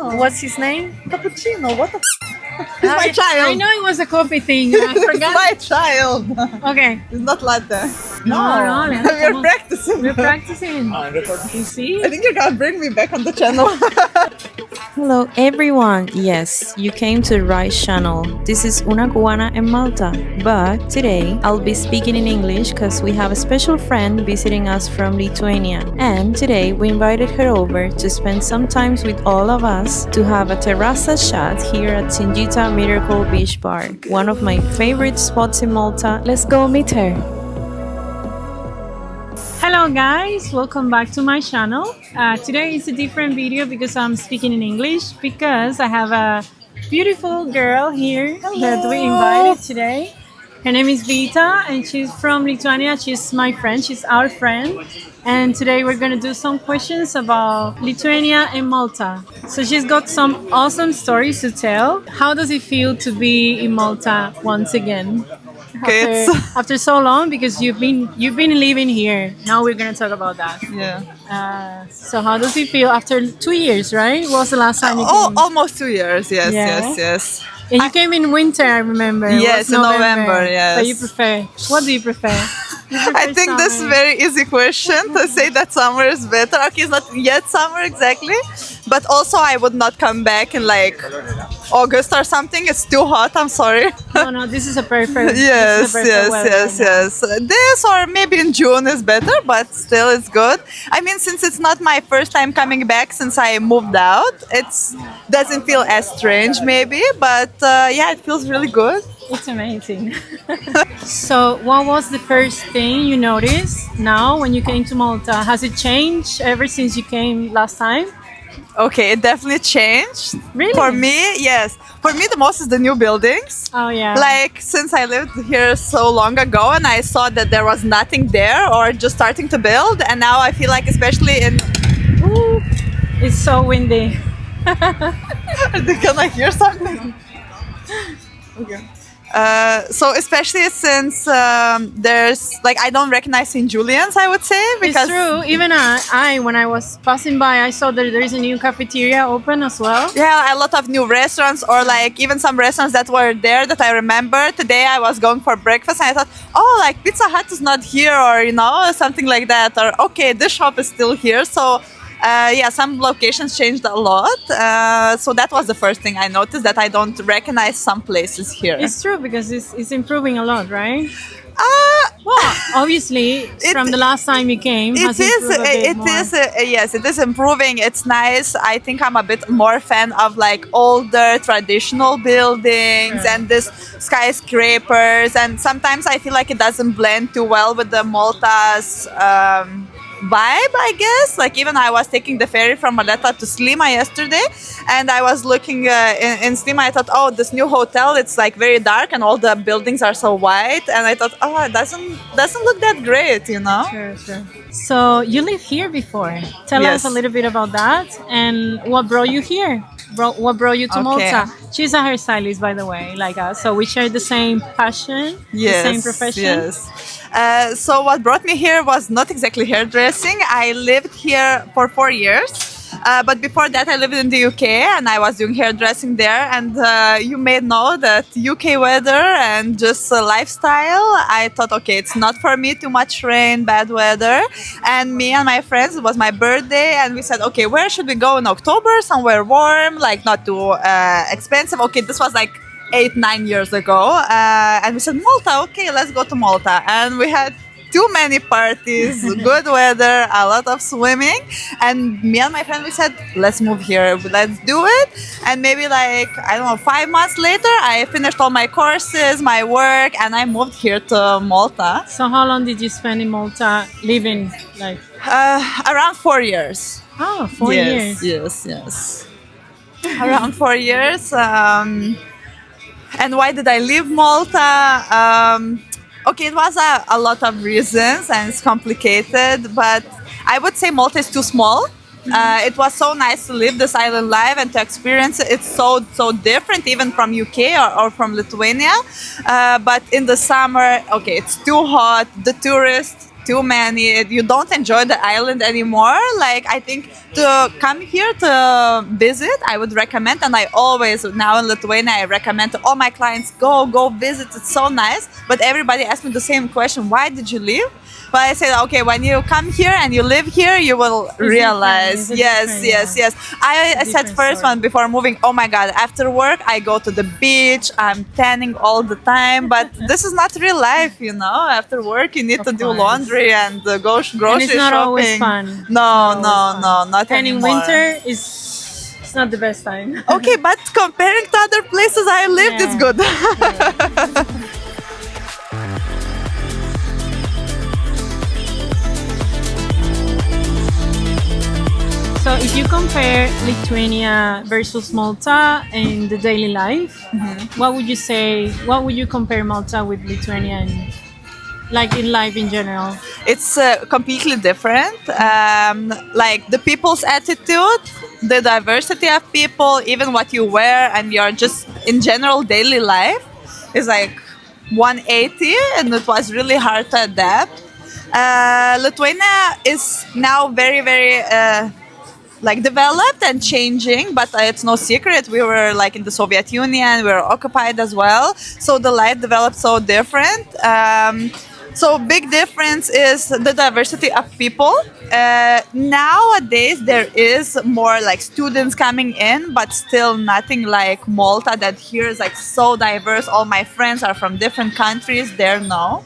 No. What's his name? Cappuccino. What the He's my child. I know it was a coffee thing. I He's forgot. my child. Okay. It's not latte. No, We're practicing. We're practicing. I'm recording. You see? I think you're gonna bring me back on the channel. Hello everyone! Yes, you came to the right channel. This is Una Cubana in Malta. But today I'll be speaking in English because we have a special friend visiting us from Lithuania. And today we invited her over to spend some time with all of us to have a terraza chat here at Singita Beach Bar, one of my favorite spots in Malta. Let's go meet her. Hello guys, welcome back to my channel. Today is a different video because I'm speaking in English because I have a beautiful girl here that we invited today. Her name is Vita and she's from Lithuania. She's my friend, she's our friend. And today we're going to do some questions about Lithuania and Malta. So she's got some awesome stories to tell. How does it feel to be in Malta once again? Okay, After so long, because you've been living here. Now we're gonna talk about that. Yeah. So how does it feel after 2 years, right? What was the last time you came? Almost 2 years. Yes, Yeah. yes. And you came in winter, I remember. It Yes, was in November, yes. But you prefer? What do you prefer? I think this is a very easy question to say that summer is better. Okay, it's not yet summer exactly, but also I would not come back in like August or something. It's too hot. I'm sorry. No, this is a perfect. Yes. weather. This or maybe in June is better, but still it's good. I mean, since it's not my first time coming back since I moved out, it doesn't feel as strange maybe, but yeah, it feels really good. It's amazing. So, what was the first thing you noticed now when you came to Malta? Has it changed ever since you came last time? Okay, it definitely changed. Really? For me, yes. For me, the most is the new buildings. Oh yeah. Like, since I lived here so long ago and I saw that there was nothing there or just starting to build, and now I feel like, especially in... Ooh, it's so windy. Can I hear something? Okay. So especially since there's like I don't recognize St. Julian's, I would say, because It's true. Even I, when I was passing by, I saw that there is a new cafeteria open as well. yeah, a lot of new restaurants or like even some restaurants that were there that I remember. Today I was going for breakfast and I thought, oh, like Pizza Hut is not here, or something like that, or okay, this shop is still here. So yeah, some locations changed a lot. So that was the first thing I noticed, that I don't recognize some places here. It's true because it's improving a lot, right? Well, obviously, from the last time you came, has improved a bit more. Yes, it is improving. It's nice. I think I'm a bit more fan of like older traditional buildings and this skyscrapers. And sometimes I feel like it doesn't blend too well with the Malta's vibe, I guess. Like even I was taking the ferry from Malta to Sliema yesterday, and I was looking in Sliema. I thought, oh, this new hotel, it's like very dark and all the buildings are so white, and I thought, oh, it doesn't look that great, Sure. So you lived here before. Tell us a little bit about that and what brought you here. What brought you to Malta? She's a hairstylist, by the way, like us. So we share the same passion, the same profession. Yes. So what brought me here was not exactly hairdressing. I lived here for 4 years. But before that, I lived in the UK and I was doing hairdressing there. And you may know that UK weather and just lifestyle, I thought, okay, it's not for me, too much rain, bad weather. And me and my friends, it was my birthday, and we said, okay, where should we go in October? Somewhere warm, like not too expensive. Okay, this was like 8-9 years ago. And we said, Malta, okay, let's go to Malta. And we had too many parties, good weather, a lot of swimming, and me and my friend, we said, let's move here, let's do it. And maybe like, I don't know, 5 months later, I finished all my courses, my work, and I moved here to Malta. So how long did you spend in Malta living? Like around 4 years. Oh, 4 years. Yes. Around 4 years. And why did I leave Malta? Okay, it was a lot of reasons and it's complicated, but I would say Malta is too small. It was so nice to live this island life and to experience it. It's so different even from UK or from Lithuania. But in the summer, okay, it's too hot. The tourists too many. You don't enjoy the island anymore. Like I think to come here to visit, I would recommend, and I always now in Lithuania I recommend to all my clients go visit. It's so nice. But everybody asks me the same question: why did you leave? But I said, okay, when you come here and you live here, you will realize. Yes. I said first one before moving, oh my God, after work, I go to the beach, I'm tanning all the time. But this is not real life, you know. After work, you need to do laundry and go grocery And it's not shopping. always fun. No, not And in anymore. winter is it's not the best time. Okay, but comparing to other places I lived, it's good. So if you compare Lithuania versus Malta in the daily life, what would you say? What would you compare Malta with Lithuania in, like in life in general? It's completely different. Like the people's attitude, the diversity of people, even what you wear, and your just in general daily life is like 180, and it was really hard to adapt. Lithuania is now very like developed and changing, but it's no secret we were like in the Soviet Union, we were occupied as well, so the life developed so different. So big difference is the diversity of people. Nowadays there is more like students coming in, but still nothing like Malta that here is like so diverse. All my friends are from different countries. There no.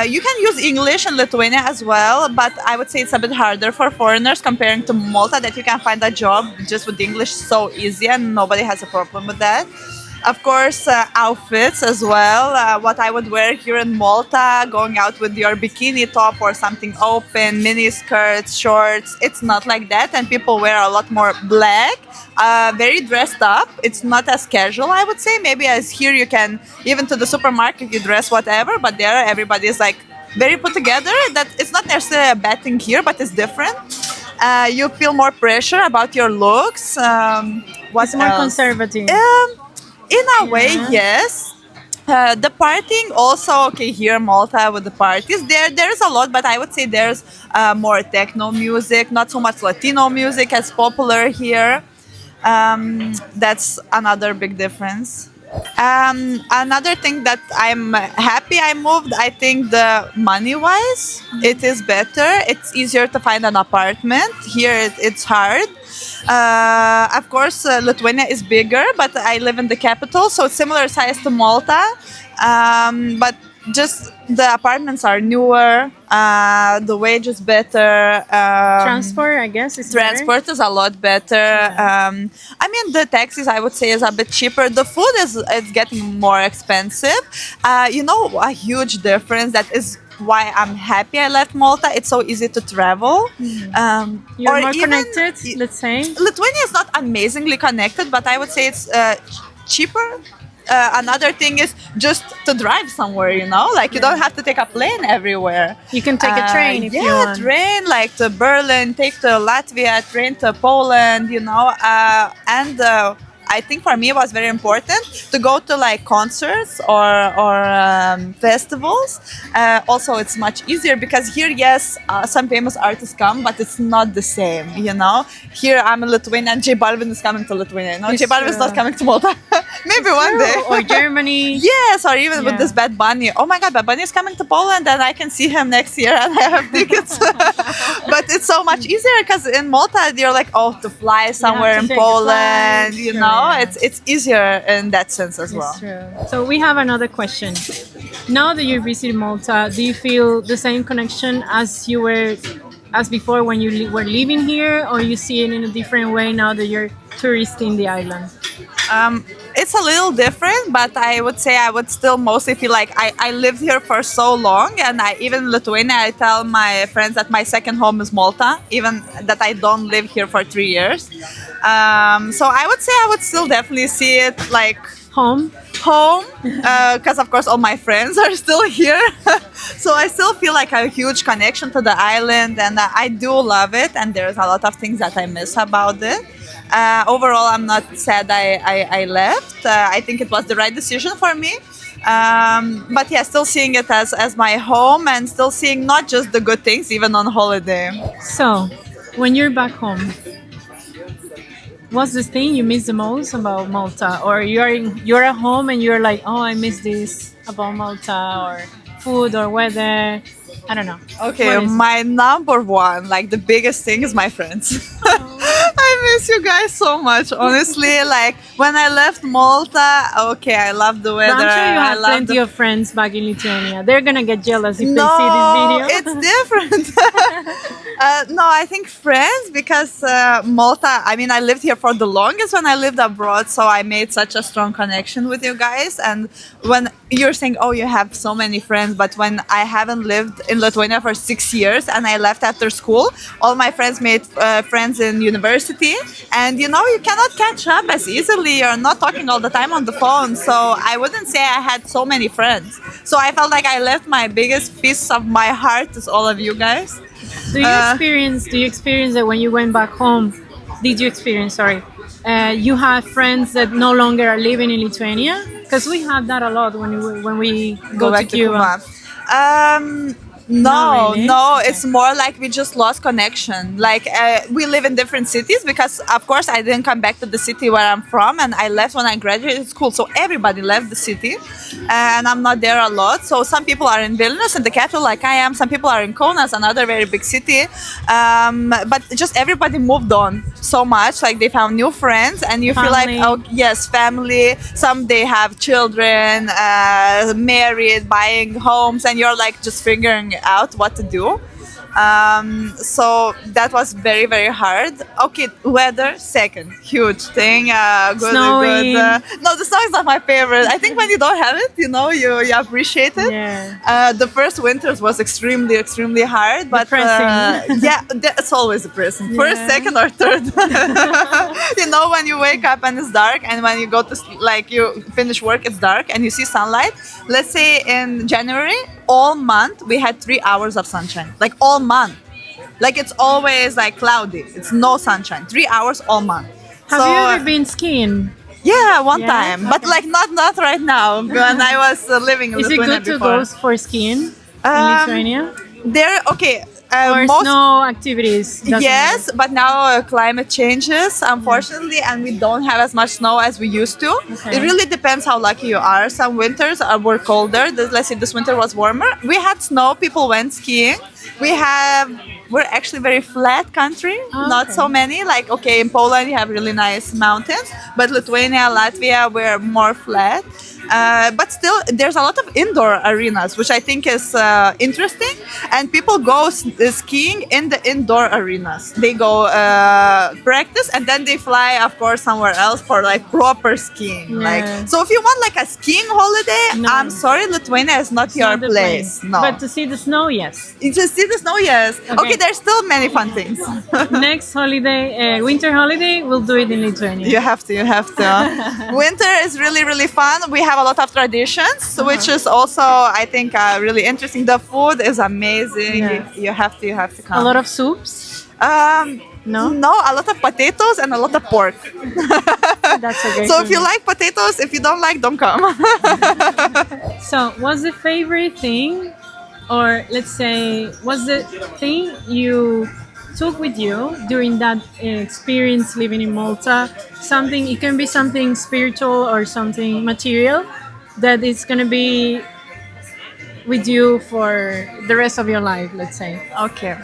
You can use English in Lithuania as well, but I would say it's a bit harder for foreigners comparing to Malta, that you can find a job just with English so easy and nobody has a problem with that. Of course, outfits as well. What I would wear here in Malta, going out with your bikini top or something open, mini skirts, shorts, it's not like that. And people wear a lot more black, very dressed up. It's not as casual, I would say. Maybe as here you can, even to the supermarket, you dress whatever, but there everybody is like very put together. That it's not necessarily a bad thing here, but it's different. You feel more pressure about your looks. It's more conservative. In a way, yes. The partying also, okay, here in Malta with the parties, there's a lot, but I would say there's more techno music, not so much Latino music as popular here. That's another big difference. Another thing that I'm happy I moved, I think the money-wise, it is better. It's easier to find an apartment. Here it's hard. Of course, Lithuania is bigger, but I live in the capital, so it's similar size to Malta. But just the apartments are newer, the wage is better. Transport, I guess, is Transport is a lot better. I mean, the taxis, I would say, is a bit cheaper. The food is getting more expensive. You know, a huge difference that is why I'm happy I left Malta. It's so easy to travel. You're or more even- connected, let's say. Lithuania is not amazingly connected, but I would say it's cheaper. Another thing is just to drive somewhere, you know, like you don't have to take a plane everywhere. You can take a train if you yeah, want. train like to Berlin, take to Latvia, train to Poland, you know, and I think for me it was very important to go to like concerts or festivals. Also, it's much easier because here, yes, some famous artists come, but it's not the same, you know. Here I'm in Lithuania and J Balvin is coming to Lithuania. No, It's J Balvin is true. not coming to Malta. Maybe one day. Or Germany. Yes, or even with Yeah. this Bad Bunny. Oh my God, Bad Bunny is coming to Poland and I can see him next year and I have tickets. But it's so much easier because in Malta you're like, oh, to fly somewhere to in take the Poland, flight, you sure, know, yeah. it's easier in that sense as well. It's true. So we have another question. Now that you visited Malta, do you feel the same connection as you were as before when you were living here, or you see it in a different way now that you're tourist in the island? It's a little different, but I would say I would still mostly feel like I lived here for so long, and even in Lithuania, I tell my friends that my second home is Malta, even that I don't live here for 3 years. So I would say I would still definitely see it like Home? because of course all my friends are still here. So I still feel like a huge connection to the island, and I do love it, and there's a lot of things that I miss about it. Overall, I'm not sad I left. I think it was the right decision for me. But yeah, still seeing it as my home and still seeing not just the good things, even on holiday. So, when you're back home, what's the thing you miss the most about Malta? Or you're at home and you're like, oh, I miss this about Malta, or food or weather. I don't know. Okay, What is it? my number one, like the biggest thing is my friends. I miss you guys so much, honestly. Like when I left Malta, okay, I love the But weather. I'm sure you I have love plenty of friends back in Lithuania. They're gonna get jealous if no, they see this video. it's different. No, I think friends because Malta. I mean, I lived here for the longest when I lived abroad, so I made such a strong connection with you guys. And when you're saying, "Oh, you have so many friends," but when I haven't lived in Lithuania for 6 years and I left after school, all my friends made friends in university, and you cannot catch up as easily. You're not talking all the time on the phone, so I wouldn't say I had so many friends. So I felt like I left my biggest piece of my heart to all of you guys. Do you experience that when you went back home? Did you experience? Sorry, you have friends that no longer are living in Lithuania, because we have that a lot when we go to back to Cuba. No, really? no, it's more like we just lost connection. Like we live in different cities because, of course, I didn't come back to the city where I'm from, and I left when I graduated school. So everybody left the city, and I'm not there a lot. So some people are in Vilnius, in the capital, like I am. Some people are in Kaunas, another very big city. But just everybody moved on so much. Like they found new friends, and you feel like, Family. oh yes, family. Some they have children, married, buying homes, and you're like just figuring out what to do. So that was very, very hard. Okay, weather second, huge thing. Good, Snowing. good. No, the snow is not my favorite. I think when you don't have it, you appreciate it. Yeah. The first winters was extremely, extremely hard, but Depressing. yeah, it's always depressing. First, Yeah. second, or third. When you wake up and it's dark, and when you go to you finish work, it's dark, and you see sunlight. Let's say in January, all month we had 3 hours of sunshine, like all month. Like it's always like cloudy. It's no sunshine. 3 hours all month. Have you ever been skiing? Yeah, one Yeah? time, but Okay. like not right now. When I was living in Is it Lithuania good to before. go for skiing in Um, Lithuania? There, okay. Or Most snow activities? Doesn't yes, but now climate changes, unfortunately, and we don't have as much snow as we used to. Okay. It really depends how lucky you are. Some winters were colder. Let's say this winter was warmer. We had snow. People went skiing. We're actually very flat country. Not Okay. so many. Like okay, in Poland you have really nice mountains, but Lithuania, Latvia, we're more flat. But still, there's a lot of indoor arenas, which I think is interesting. And people go skiing in the indoor arenas. They go practice, and then they fly, of course, somewhere else for like proper skiing. Yeah. Like, so if you want like a skiing holiday, No. I'm sorry, Lithuania is not It's your not the place. No. But to see the snow, yes. You just see the snow, yes. Okay, there's still many fun things. Next holiday, winter holiday, we'll do it in Lithuania. You have to. Winter is really, really fun. We have a lot of traditions, which is also, I think, really interesting. The food is amazing. Yeah. You have to come. A lot of soups. No? No, a lot of potatoes and a lot of pork. That's a great So if you one. like potatoes, if you don't like, don't come. So, what's the favorite thing, or let's say, what's the thing you took with you during that experience living in Malta? Something, it can be something spiritual or something material that is going to be with you for the rest of your life, let's say. Okay.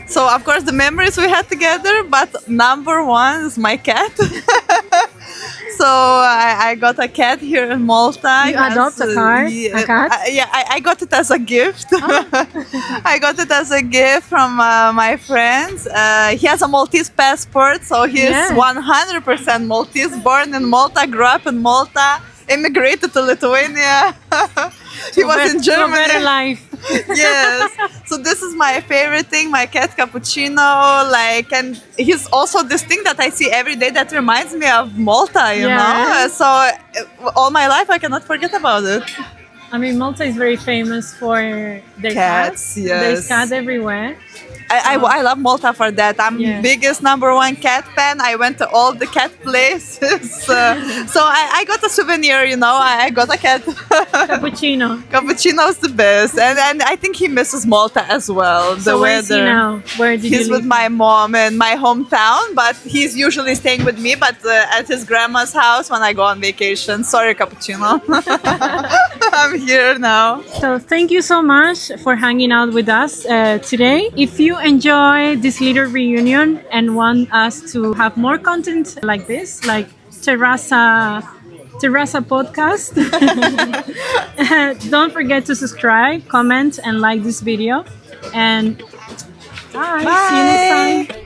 So of course the memories we had together, but number one is my cat. So I got a cat here in Malta. You adopt a cat? Yeah, A cat? I got it as a gift. I got it as a gift from my friends. He has a Maltese passport, so he's Yeah. 100% Maltese, born in Malta, grew up in Malta, immigrated to Lithuania. He was in To a better Germany. life. Yes. So this is my favorite thing, my cat Cappuccino. Like, and he's also this thing that I see every day that reminds me of Malta, you Yeah. know? So all my life I cannot forget about it. I mean, Malta is very famous for their Cats, cats. There's yes. cats everywhere. I love Malta for that. I'm Yeah. biggest number one cat fan. I went to all the cat places. So I got a souvenir, you know. I got a cat. Cappuccino. Cappuccino's the best. And I think he misses Malta as well. The So where's he weather. now? Where did He's you with live? my mom in my hometown, but he's usually staying with me, but at his grandma's house when I go on vacation. Sorry, Cappuccino. I'm here now. So thank you so much for hanging out with us today. If you enjoy this little reunion and want us to have more content like this, like Terraza podcast, don't forget to subscribe, comment, and like this video. And bye. See you next time.